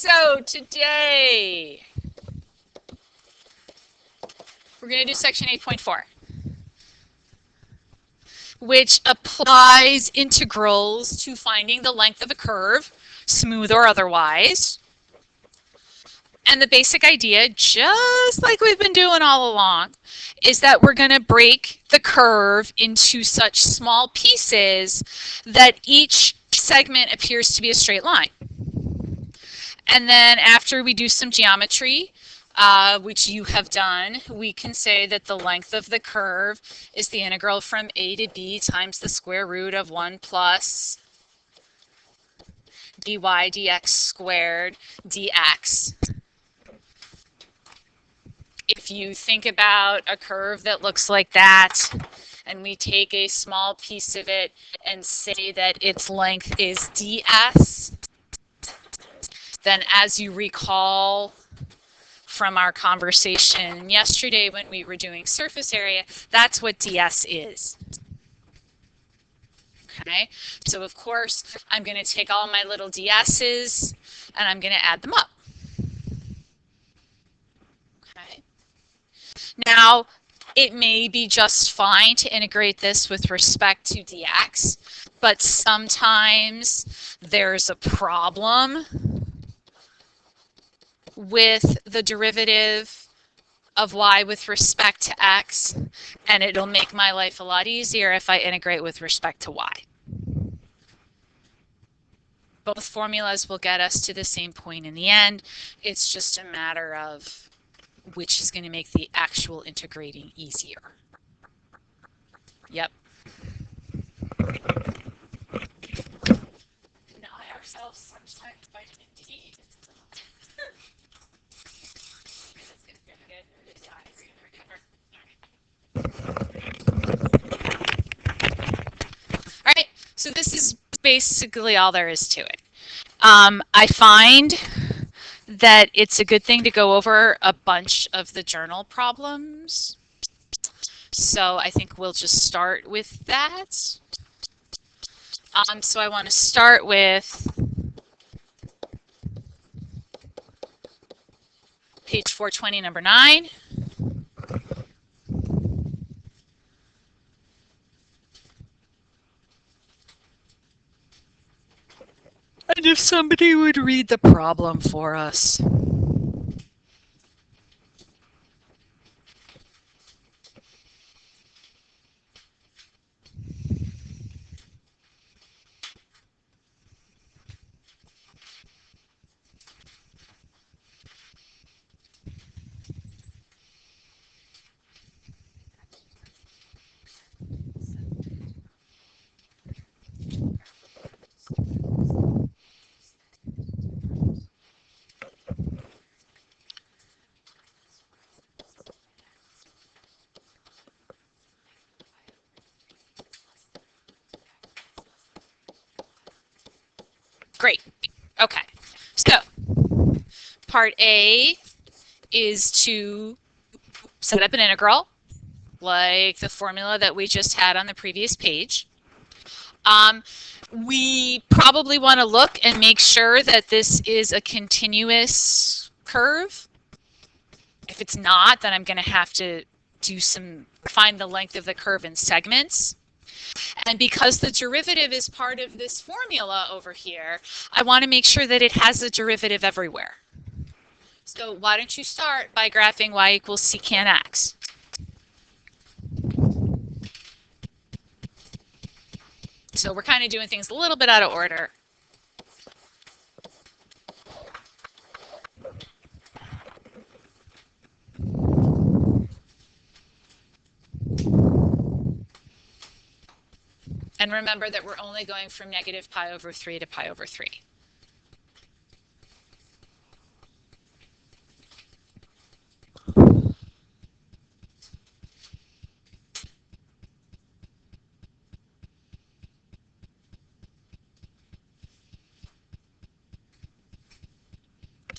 So today we're going to do section 8.4, which applies integrals to finding the length of a curve, smooth or otherwise. And the basic idea, just like we've been doing all along, is that we're going to break the curve into such small pieces that each segment appears to be a straight line. And then after we do some geometry, which you have done, we can say that the length of the curve is the integral from a to b times the square root of 1 plus dy dx squared dx. If you think about a curve that looks like that, and we take a small piece of it and say that its length is ds, then as you recall from our conversation yesterday when we were doing surface area, that's what ds is. Okay, so of course I'm going to take all my little ds's and I'm going to add them up. Okay. Now, it may be just fine to integrate this with respect to dx, but sometimes there's a problem with the derivative of y with respect to x, and it'll make my life a lot easier if I integrate with respect to y. Both formulas will get us to the same point in the end. It's just a matter of which is going to make the actual integrating easier. Yep. Deny ourselves sometimes vitamin D. All right, so this is basically all there is to it. I find that it's a good thing to go over a bunch of the journal problems. So I think we'll just start with that. So I want to start with page 420, number 9. And if somebody would read the problem for us. Great. Okay. So part A is to set up an integral, like the formula that we just had on the previous page. We probably want to look and make sure that this is a continuous curve. If it's not, then I'm going to have to find the length of the curve in segments. And because the derivative is part of this formula over here, I want to make sure that it has a derivative everywhere. So why don't you start by graphing y equals secant x. So we're kind of doing things a little bit out of order. And remember that we're only going from negative pi over 3 to pi over 3.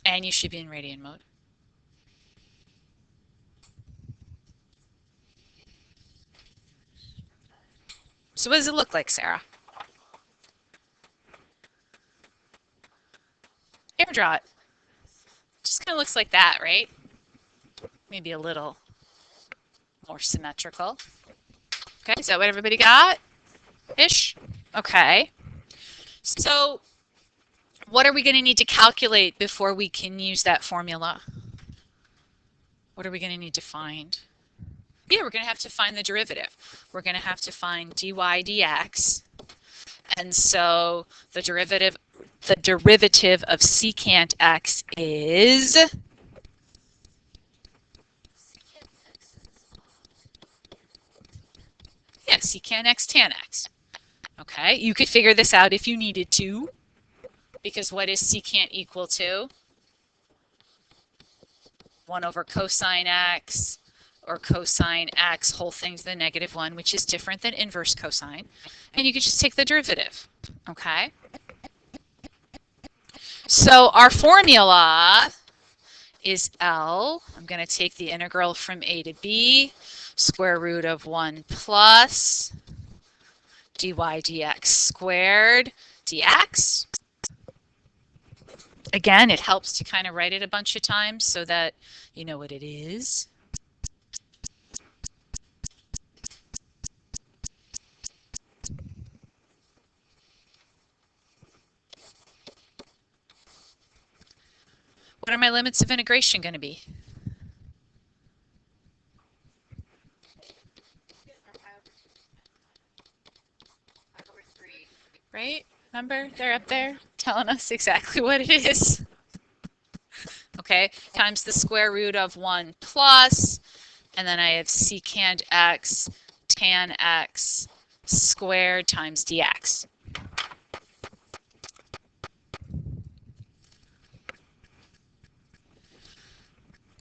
And you should be in radian mode. So what does it look like, Sarah? Air draw it. just kind of looks like that, right? Maybe a little more symmetrical. Okay, is that what everybody got? Ish? Okay. So what are we going to need to calculate before we can use that formula? What are we going to need to find? Yeah, we're going to have to find the derivative. We're going to have to find dy dx. And so the derivative of secant x is secant x tan x. Okay, you could figure this out if you needed to, because what is secant equal to? 1 over cosine x, or cosine x, whole thing's the -1, which is different than inverse cosine. And you could just take the derivative, okay? So our formula is L. I'm going to take the integral from a to b, square root of 1 plus dy dx squared dx. Again, it helps to kind of write it a bunch of times so that you know what it is. What are my limits of integration going to be? Right? Remember? They're up there telling us exactly what it is. Okay, times the square root of 1 plus, and then I have secant x tan x squared times dx.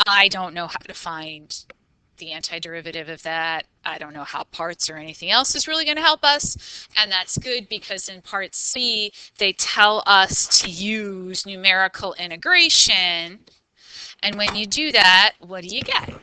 I don't know how to find the antiderivative of that. I don't know how parts or anything else is really going to help us. And that's good because in part C, they tell us to use numerical integration. And when you do that, what do you get?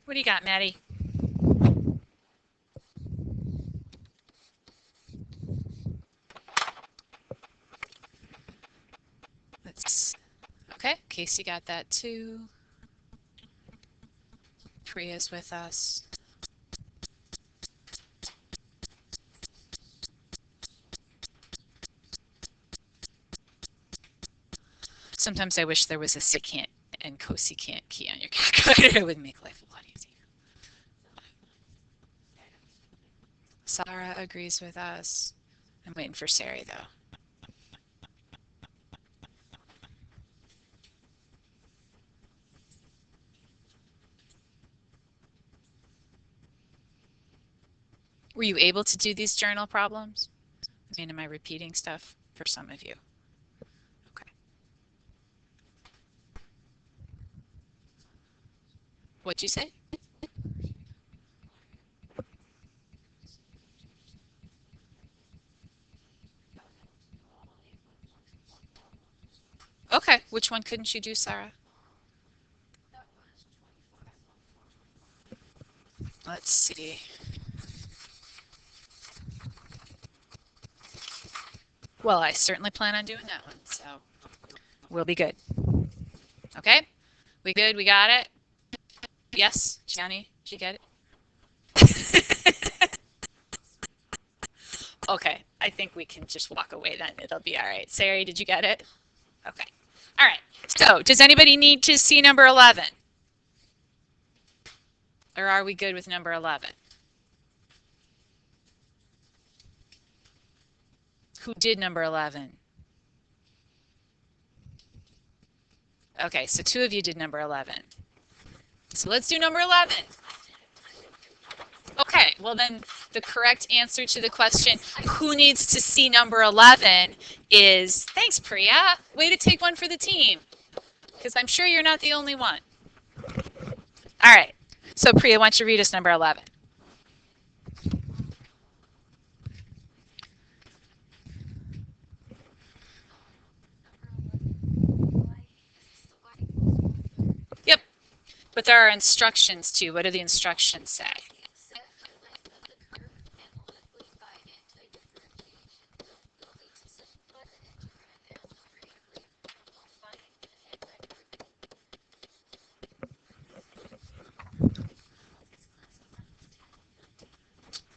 What do you got, Maddie? Okay, Casey got that too. Priya's with us. Sometimes I wish there was a secant and cosecant key on your calculator. It would make life a lot easier. Sarah agrees with us. I'm waiting for Sari though. Were you able to do these journal problems? I mean, am I repeating stuff for some of you? Okay. What'd you say? Okay, which one couldn't you do, Sarah? Let's see. Well, I certainly plan on doing that one, so we'll be good. Okay? We good? We got it? Yes, Gianni, did you get it? Okay, I think we can just walk away then. It'll be all right. Sari, did you get it? Okay. All right. So, does anybody need to see number 11? Or are we good with number 11? Who did number 11? Okay, so 2 of you did number 11. So let's do number 11. Okay, well then the correct answer to the question, who needs to see number 11, is, thanks Priya, way to take one for the team, because I'm sure you're not the only one. All right, so Priya, why don't you read us number 11? Yep, but there are instructions too. What do the instructions say?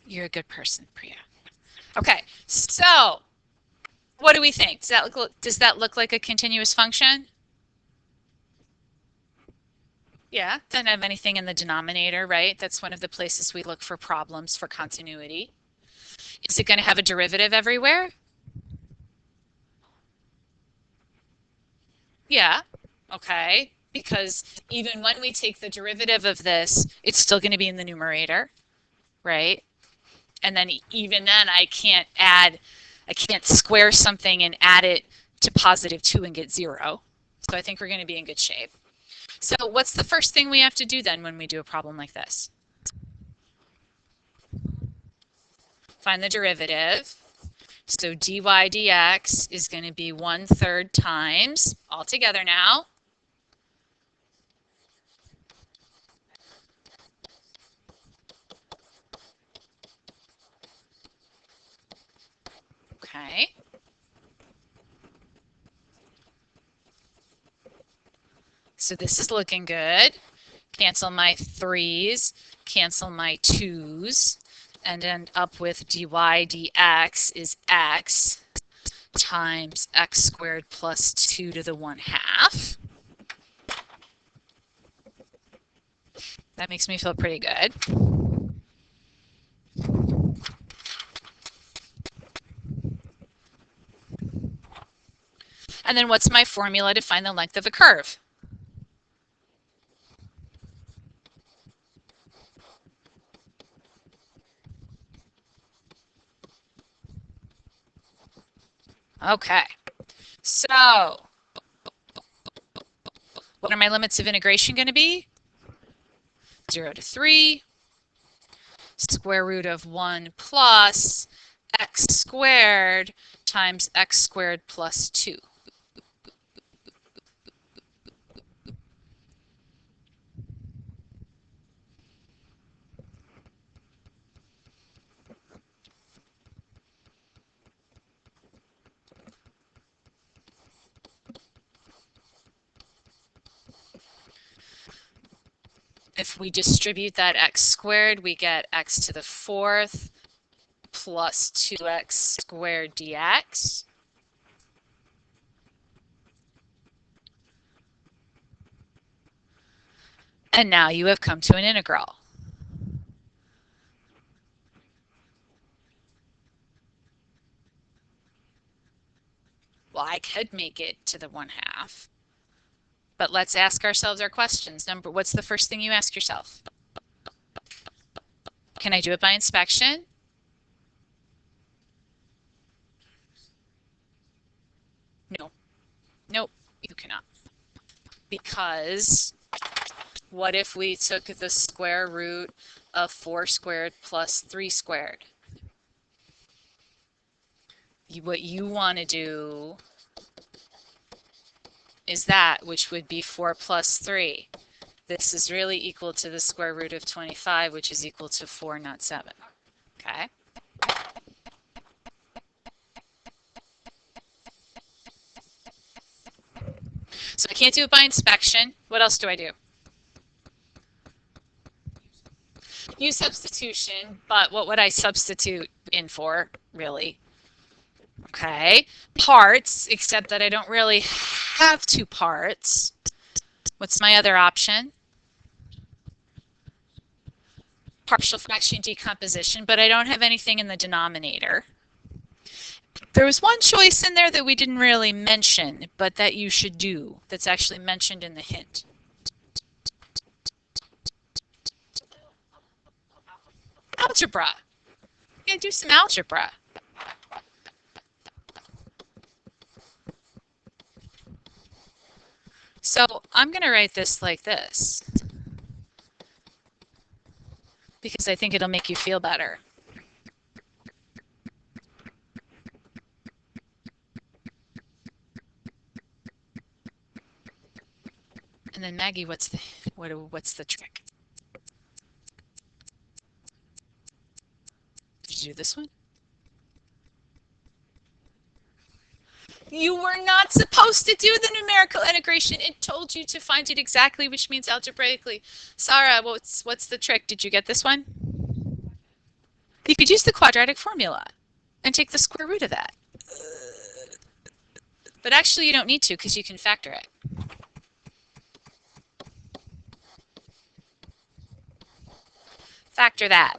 You're a good person, Priya. Okay, so what do we think? Does that look like a continuous function? Yeah, doesn't have anything in the denominator, right? That's one of the places we look for problems for continuity. Is it going to have a derivative everywhere? Yeah, okay, because even when we take the derivative of this, it's still going to be in the numerator, right? And then even then I can't square something and add it to positive 2 and get 0. So I think we're going to be in good shape. So what's the first thing we have to do then when we do a problem like this? Find the derivative. So dy dx is going to be 1/3 times, all together now, okay. So this is looking good. Cancel my 3's, cancel my 2's, and end up with dy dx is x times x squared plus 2 to the 1/2. That makes me feel pretty good. And then what's my formula to find the length of a curve? Okay, so what are my limits of integration going to be? 0 to 3, square root of 1 plus x squared times x squared plus 2. If we distribute that x squared, we get x to the 4th plus 2x squared dx. And now you have come to an integral. Well, I could make it to the 1/2. But let's ask ourselves our questions. What's the first thing you ask yourself? Can I do it by inspection? No. Nope, you cannot. Because what if we took the square root of 4 squared plus 3 squared? What you want to do is that, which would be 4 plus 3. This is really equal to the square root of 25, which is equal to 4, not 7. Okay? So I can't do it by inspection. What else do I do? Use substitution, but what would I substitute in for, really? Okay, parts, except that I don't really have 2 parts. What's my other option? partial fraction decomposition, but I don't have anything in the denominator. There was one choice in there that we didn't really mention, but that you should do, that's actually mentioned in the hint. Algebra. You gotta do some algebra. So I'm going to write this like this because I think it'll make you feel better. And then Maggie, what's the trick? Did you do this one? You were not supposed to do the numerical integration. It told you to find it exactly, which means algebraically. Sarah, what's the trick? Did you get this one? You could use the quadratic formula and take the square root of that. But actually you don't need to because you can factor it. Factor that.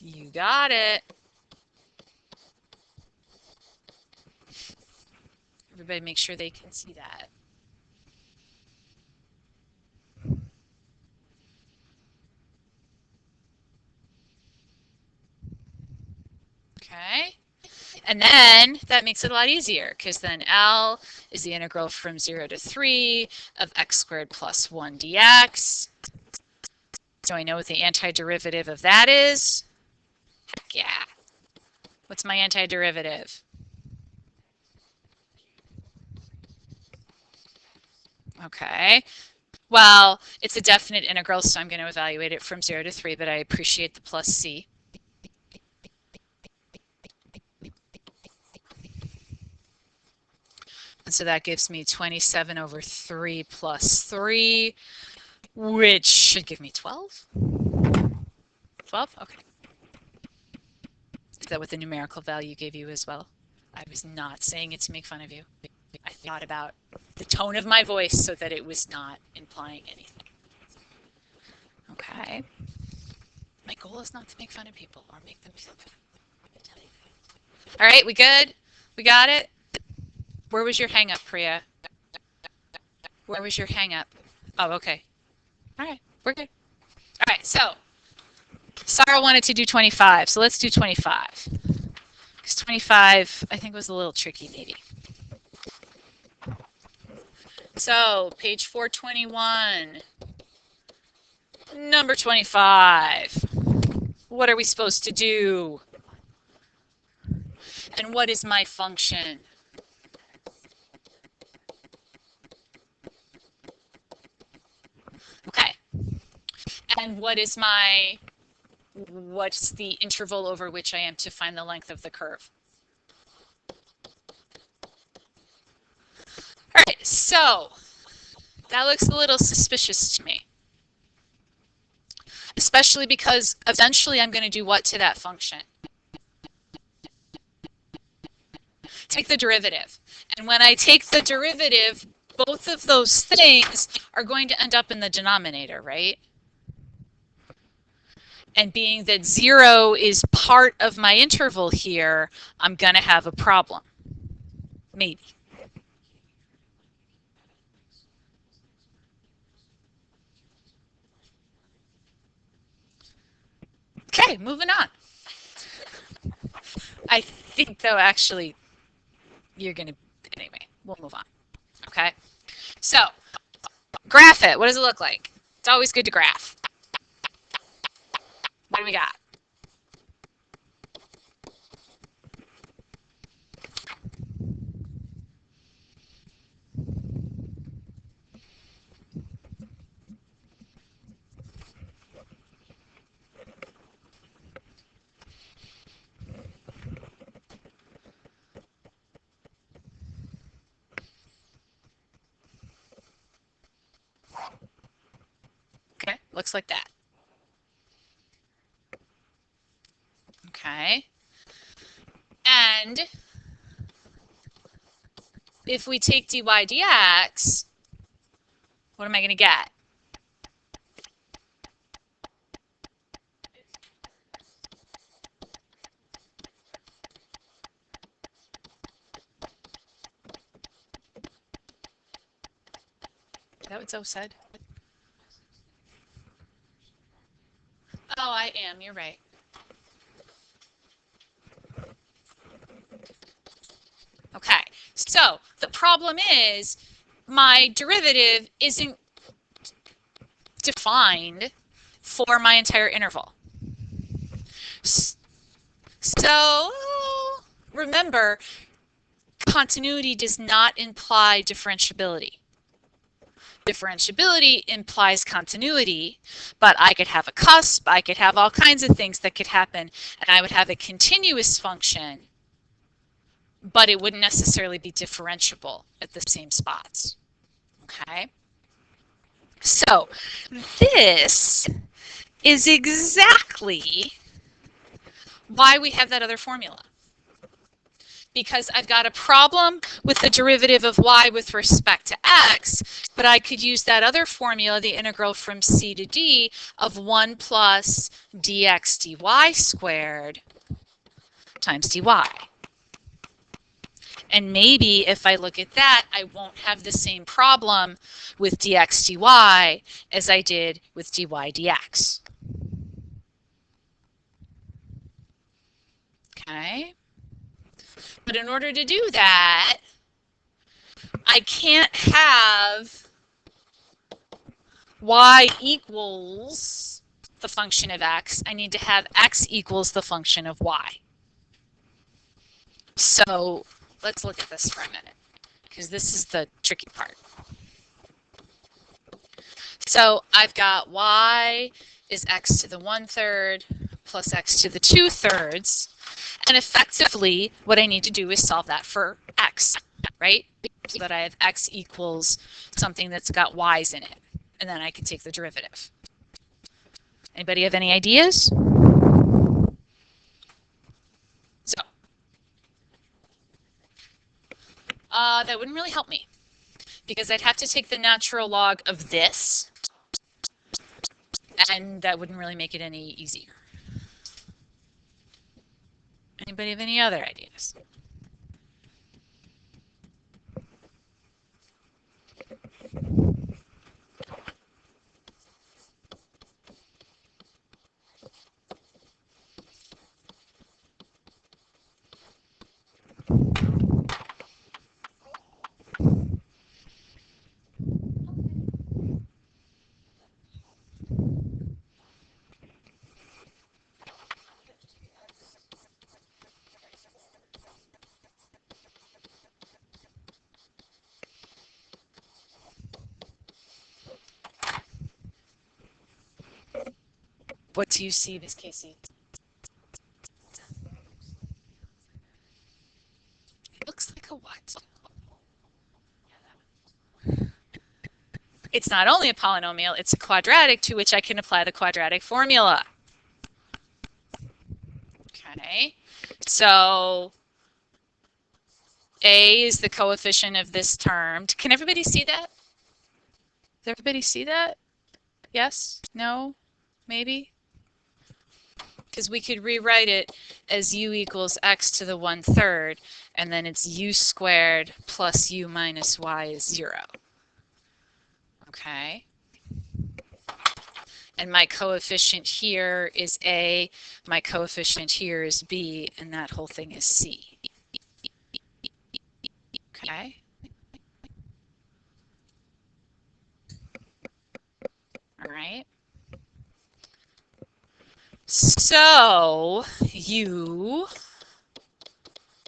You got it. Everybody make sure they can see that. Okay. And then that makes it a lot easier because then L is the integral from 0 to 3 of x squared plus 1 dx. Do I know what the antiderivative of that is? Heck yeah. What's my antiderivative? Okay. Well, it's a definite integral, so I'm going to evaluate it from 0 to 3, but I appreciate the plus c. And so that gives me 27 over 3 plus 3, which should give me 12. 12? Okay. Is that what the numerical value gave you as well? I was not saying it to make fun of you. I thought about the tone of my voice so that it was not implying anything. Okay. My goal is not to make fun of people or make them feel good. All right, we good? We got it? Where was your hang up, Priya? Where was your hang up? Oh, okay. All right, we're good. All right, so Sarah wanted to do 25, so let's do 25. Because 25, I think, was a little tricky, maybe. So, page 421, number 25. What are we supposed to do? And what is my function? Okay. And what's the interval over which I am to find the length of the curve? All right, so that looks a little suspicious to me. Especially because eventually I'm going to do what to that function? Take the derivative. And when I take the derivative, both of those things are going to end up in the denominator, right? And being that 0 is part of my interval here, I'm going to have a problem. Maybe. Okay, moving on. I think, though, actually, you're going to... Anyway, we'll move on. Okay? So, graph it. What does it look like? It's always good to graph. What do we got? Okay, looks like that. Okay. And if we take dy dx, what am I going to get? Is that what Zoe said? Oh, I am. You're right. Okay, so the problem is my derivative isn't defined for my entire interval. So remember, continuity does not imply differentiability. Differentiability implies continuity, but I could have a cusp, I could have all kinds of things that could happen, and I would have a continuous function, but it wouldn't necessarily be differentiable at the same spots. Okay? So this is exactly why we have that other formula. Because I've got a problem with the derivative of y with respect to x, but I could use that other formula, the integral from c to d of 1 plus dx dy squared times dy. And maybe if I look at that, I won't have the same problem with dx dy as I did with dy dx. Okay? But in order to do that, I can't have y equals the function of x. I need to have x equals the function of y. So let's look at this for a minute, because this is the tricky part. So I've got y is x to the 1/3 plus x to the 2/3. And effectively, what I need to do is solve that for x, right? So that I have x equals something that's got y's in it. And then I can take the derivative. Anybody have any ideas? So, that wouldn't really help me, because I'd have to take the natural log of this, and that wouldn't really make it any easier. Anybody have any other ideas? What do you see, Miss Casey? It looks like a what? It's not only a polynomial, it's a quadratic to which I can apply the quadratic formula. Okay, so a is the coefficient of this term. Can everybody see that? Does everybody see that? Yes? No? Maybe? Because we could rewrite it as u equals x to the 1/3, and then it's u squared plus u minus y is 0. Okay. And my coefficient here is a, my coefficient here is b, and that whole thing is c. Okay. All right. So u,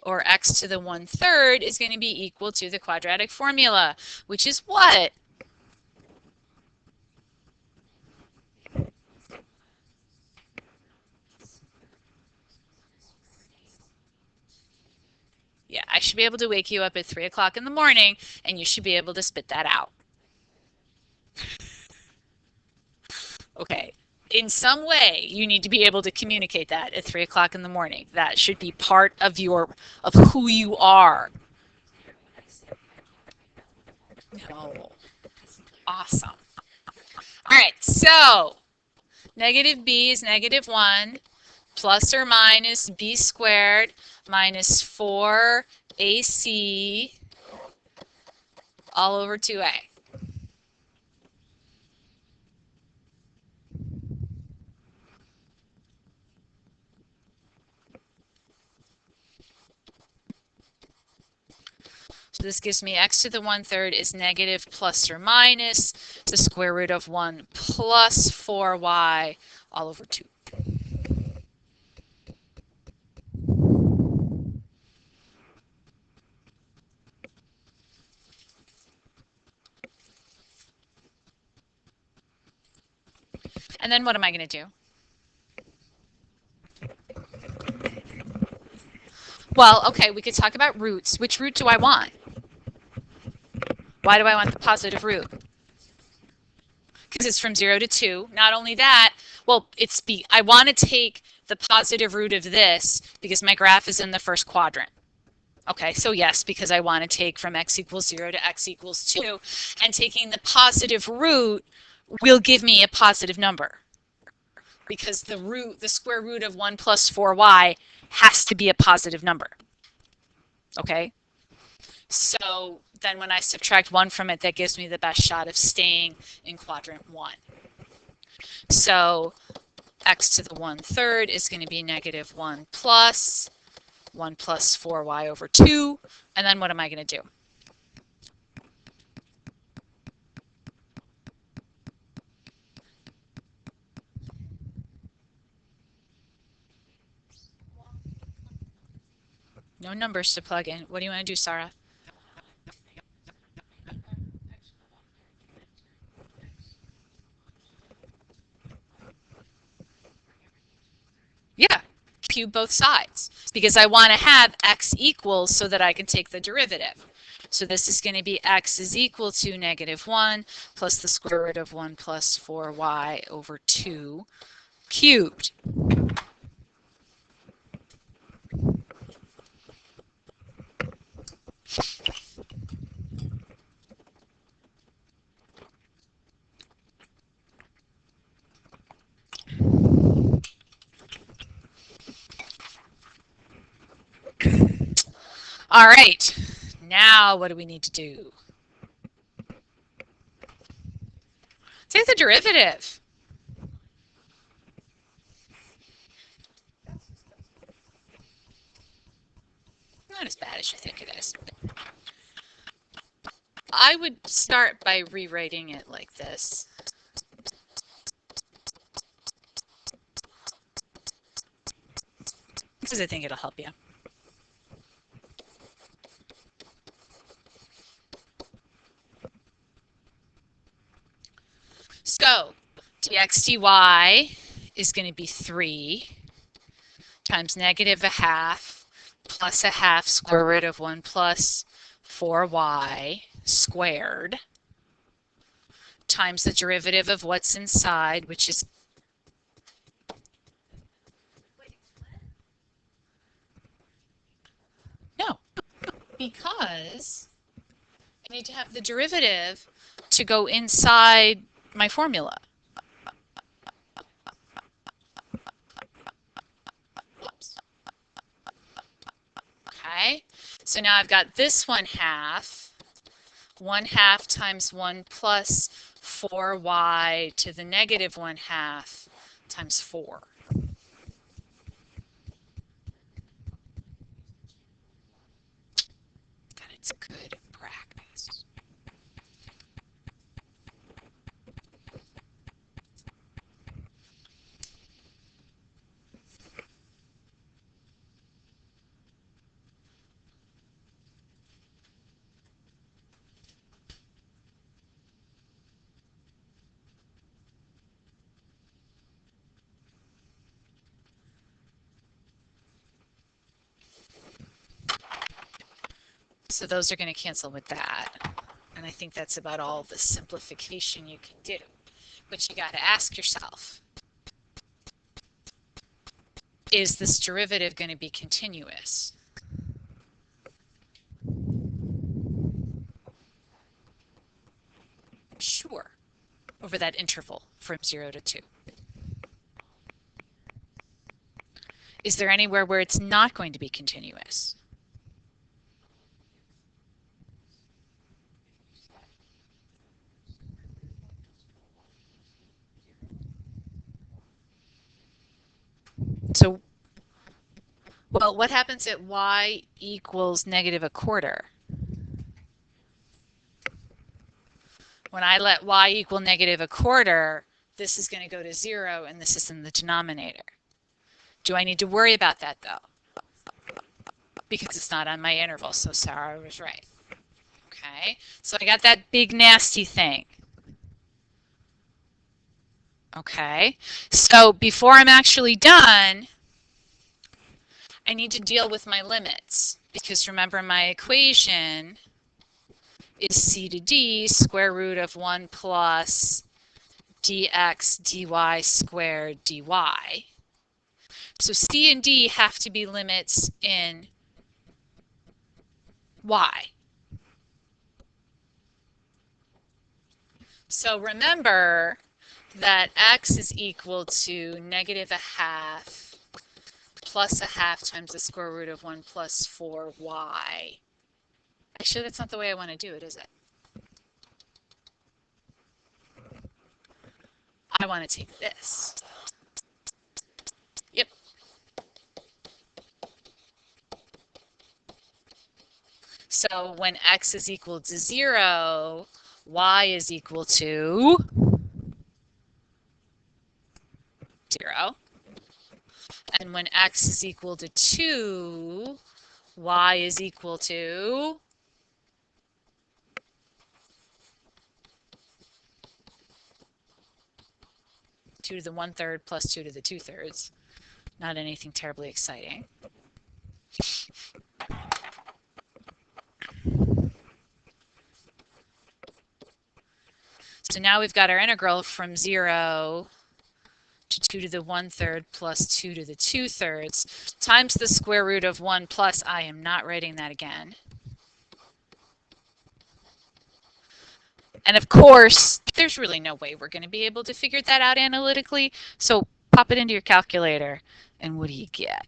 or x to the 1/3, is going to be equal to the quadratic formula, which is what? Yeah, I should be able to wake you up at 3 o'clock in the morning, and you should be able to spit that out. Okay, in some way, you need to be able to communicate that at 3 o'clock in the morning. That should be part of who you are. No. Awesome. All right, so negative b is negative 1 plus or minus b squared minus 4ac all over 2a. So this gives me x to the 1/3 is negative plus or minus the square root of 1 plus 4y all over 2. And then what am I going to do? Well, okay, we could talk about roots. Which root do I want? Why do I want the positive root? Because it's from 0 to 2. Not only that, well, I want to take the positive root of this because my graph is in the first quadrant. Okay, so yes, because I want to take from x equals 0 to x equals 2, and taking the positive root will give me a positive number. Because the square root of 1 plus 4y has to be a positive number. Okay? So then when I subtract 1 from it, that gives me the best shot of staying in quadrant 1. So x to the 1/3 is going to be negative 1 plus 4y over 2. And then what am I going to do? No numbers to plug in. What do you want to do, Sarah? Yeah, cube both sides because I want to have x equals so that I can take the derivative. So this is going to be x is equal to negative 1 plus the square root of 1 plus 4y over 2 cubed. All right, now what do we need to do? Take the derivative. Not as bad as you think it is. I would start by rewriting it like this. Because I think it'll help you. So dx dy is going to be 3 times negative 1/2 plus 1/2 square root of 1 plus 4y squared times the derivative of what's inside, which is no, because I need to have the derivative to go inside my formula. Okay, so now I've got this 1/2. 1/2 times 1 plus 4y to the negative 1/2 times 4. God, it's good practice. So those are going to cancel with that. And I think that's about all the simplification you can do. But you got to ask yourself, is this derivative going to be continuous? Sure, over that interval from 0 to 2. Is there anywhere where it's not going to be continuous? So, well, what happens at y equals -1/4? When I let y equal -1/4, this is going to go to 0 and this is in the denominator. Do I need to worry about that though? Because it's not on my interval, so Sarah was right. Okay, so I got that big nasty thing. Okay, so before I'm actually done, I need to deal with my limits. Because remember, my equation is c to d square root of 1 plus dx dy squared dy. So c and d have to be limits in y. So remember that x is equal to -1/2 plus 1/2 times the square root of 1 plus 4y. Actually, that's not the way I want to do it, is it? I want to take this. Yep. So when x is equal to 0, y is equal to 0. And when x is equal to 2, y is equal to 2 to the 1/3 plus 2 to the 2/3. Not anything terribly exciting. So now we've got our integral from 0 to 2 to the 1/3 plus 2 to the 2/3 times the square root of 1 plus, I am not writing that again. And of course, there's really no way we're going to be able to figure that out analytically. So pop it into your calculator, and what do you get?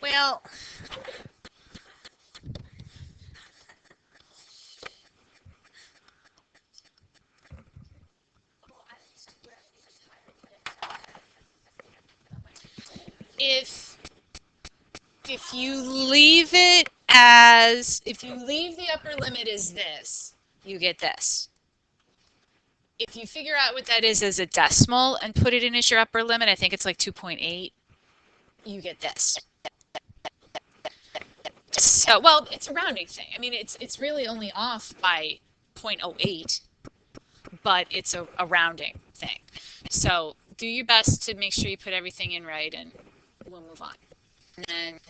Well, if you leave it as, if you leave the upper limit as this, you get this. If you figure out what that is as a decimal and put it in as your upper limit, I think it's like 2.8, you get this. So, well, it's a rounding thing. I mean, it's really only off by 0.08, but it's a rounding thing. So do your best to make sure you put everything in right, and we'll move on. And then